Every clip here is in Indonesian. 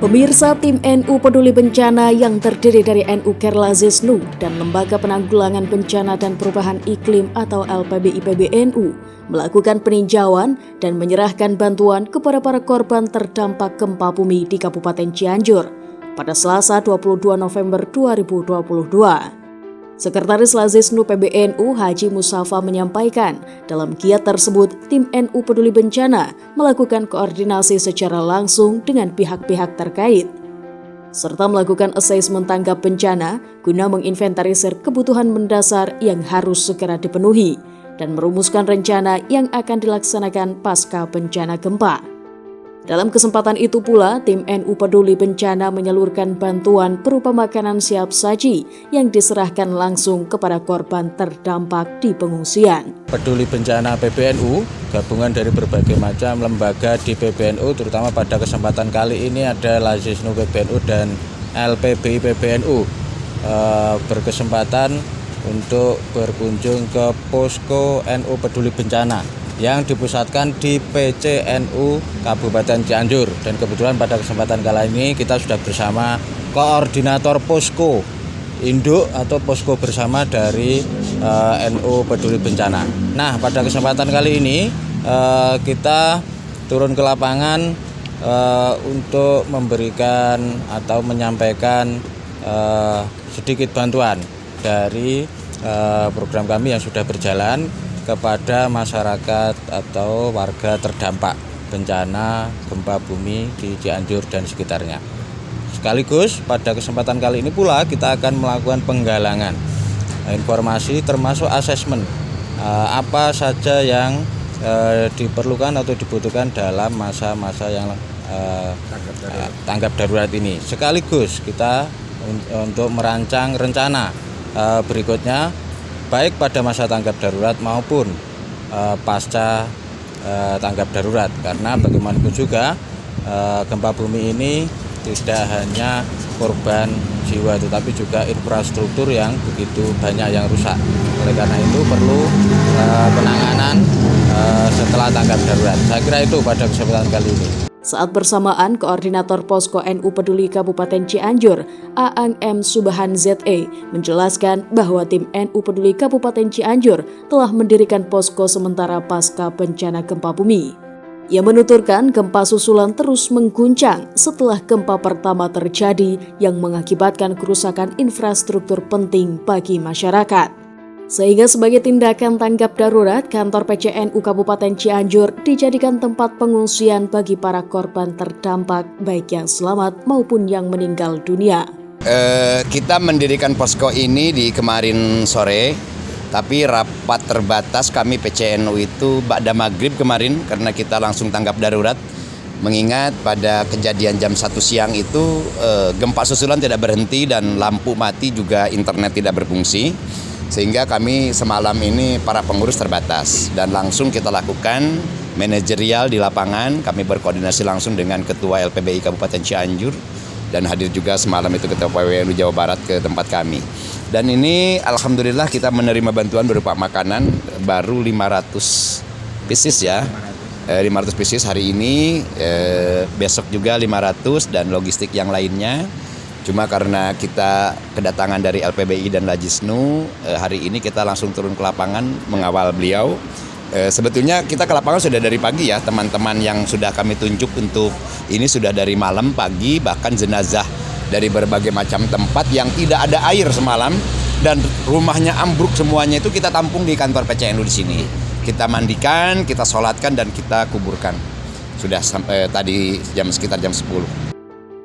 Pemirsa, tim NU Peduli Bencana yang terdiri dari NU Kerlazisnu dan Lembaga Penanggulangan Bencana dan Perubahan Iklim atau LPBI PBNU melakukan peninjauan dan menyerahkan bantuan kepada para korban terdampak gempa bumi di Kabupaten Cianjur pada Selasa 22 November 2022. Sekretaris Lazisnu PBNU Haji Musafa menyampaikan, dalam giat tersebut tim NU Peduli Bencana melakukan koordinasi secara langsung dengan pihak-pihak terkait, serta melakukan asesmen tanggap bencana guna menginventarisir kebutuhan mendasar yang harus segera dipenuhi dan merumuskan rencana yang akan dilaksanakan pasca bencana gempa. Dalam kesempatan itu pula, tim NU Peduli Bencana menyalurkan bantuan berupa makanan siap saji yang diserahkan langsung kepada korban terdampak di pengungsian. Peduli Bencana PBNU, gabungan dari berbagai macam lembaga di PBNU, terutama pada kesempatan kali ini ada Lazisnu PBNU dan LPBI PBNU, berkesempatan untuk berkunjung ke Posko NU Peduli Bencana yang dipusatkan di PCNU Kabupaten Cianjur. Dan kebetulan pada kesempatan kali ini kita sudah bersama koordinator posko induk atau posko bersama dari NU Peduli Bencana. Nah, pada kesempatan kali ini kita turun ke lapangan untuk memberikan atau menyampaikan sedikit bantuan dari program kami yang sudah berjalan kepada masyarakat atau warga terdampak bencana gempa bumi di Cianjur dan sekitarnya. Sekaligus pada kesempatan kali ini pula kita akan melakukan penggalangan informasi termasuk asesmen apa saja yang diperlukan atau dibutuhkan dalam masa-masa yang tanggap darurat ini. Sekaligus kita untuk merancang rencana berikutnya baik pada masa tanggap darurat maupun pasca tanggap darurat, karena bagaimanapun juga gempa bumi ini tidak hanya korban jiwa tetapi juga infrastruktur yang begitu banyak yang rusak. Oleh karena itu perlu penanganan setelah tanggap darurat. Saya kira itu pada kesempatan kali ini. Saat bersamaan, Koordinator Posko NU Peduli Kabupaten Cianjur, Aang M. Subahan ZE, menjelaskan bahwa tim NU Peduli Kabupaten Cianjur telah mendirikan posko sementara pasca bencana gempa bumi. Ia menuturkan gempa susulan terus mengguncang setelah gempa pertama terjadi yang mengakibatkan kerusakan infrastruktur penting bagi masyarakat. Sehingga sebagai tindakan tanggap darurat, kantor PCNU Kabupaten Cianjur dijadikan tempat pengungsian bagi para korban terdampak, baik yang selamat maupun yang meninggal dunia. Kita mendirikan posko ini di kemarin sore, tapi rapat terbatas kami PCNU itu ba'da maghrib kemarin karena kita langsung tanggap darurat. Mengingat pada kejadian jam 1 siang itu gempa susulan tidak berhenti dan lampu mati juga internet tidak berfungsi. Sehingga kami semalam ini para pengurus terbatas dan langsung kita lakukan manajerial di lapangan. Kami berkoordinasi langsung dengan Ketua LPBI Kabupaten Cianjur dan hadir juga semalam itu Ketua PWNU Jawa Barat ke tempat kami. Dan ini alhamdulillah kita menerima bantuan berupa makanan baru 500 pieces ya. 500 pieces hari ini, besok juga 500 dan logistik yang lainnya. Cuma karena kita kedatangan dari LPBI dan Lazisnu, hari ini kita langsung turun ke lapangan mengawal beliau. Sebetulnya kita ke lapangan sudah dari pagi ya, teman-teman yang sudah kami tunjuk untuk ini sudah dari malam, pagi, bahkan jenazah dari berbagai macam tempat yang tidak ada air semalam dan rumahnya ambruk semuanya itu kita tampung di kantor PCNU di sini. Kita mandikan, kita sholatkan dan kita kuburkan. Sudah sampai tadi sekitar jam 10.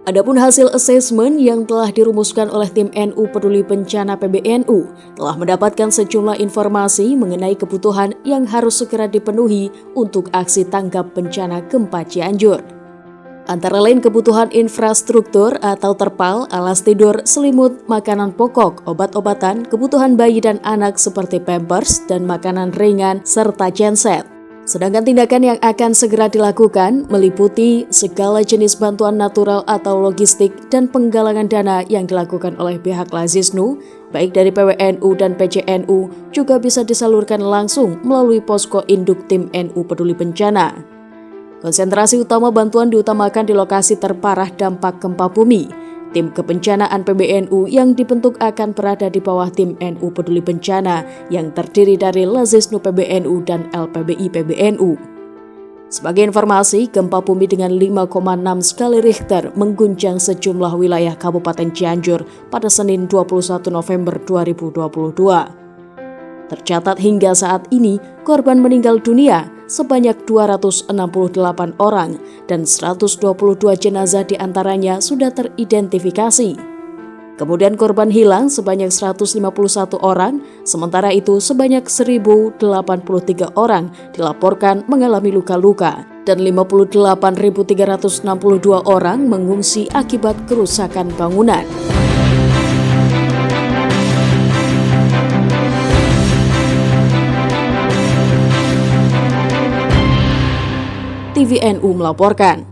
Adapun hasil asesmen yang telah dirumuskan oleh tim NU Peduli Bencana PBNU telah mendapatkan sejumlah informasi mengenai kebutuhan yang harus segera dipenuhi untuk aksi tanggap bencana gempa Cianjur. Antara lain kebutuhan infrastruktur atau terpal, alas tidur, selimut, makanan pokok, obat-obatan, kebutuhan bayi dan anak seperti pampers dan makanan ringan, serta genset. Sedangkan tindakan yang akan segera dilakukan meliputi segala jenis bantuan natural atau logistik dan penggalangan dana yang dilakukan oleh pihak Lazisnu, baik dari PWNU dan PCNU, juga bisa disalurkan langsung melalui posko induk tim NU Peduli Bencana. Konsentrasi utama bantuan diutamakan di lokasi terparah dampak gempa bumi. Tim kebencanaan PBNU yang dibentuk akan berada di bawah tim NU Peduli Bencana yang terdiri dari Lazisnu PBNU dan LPBI PBNU. Sebagai informasi, gempa bumi dengan 5,6 skala Richter mengguncang sejumlah wilayah Kabupaten Cianjur pada Senin 21 November 2022. Tercatat hingga saat ini, korban meninggal dunia sebanyak 268 orang dan 122 jenazah diantaranya sudah teridentifikasi. Kemudian korban hilang sebanyak 151 orang, sementara itu sebanyak 1.083 orang dilaporkan mengalami luka-luka dan 58.362 orang mengungsi akibat kerusakan bangunan. TVNU melaporkan.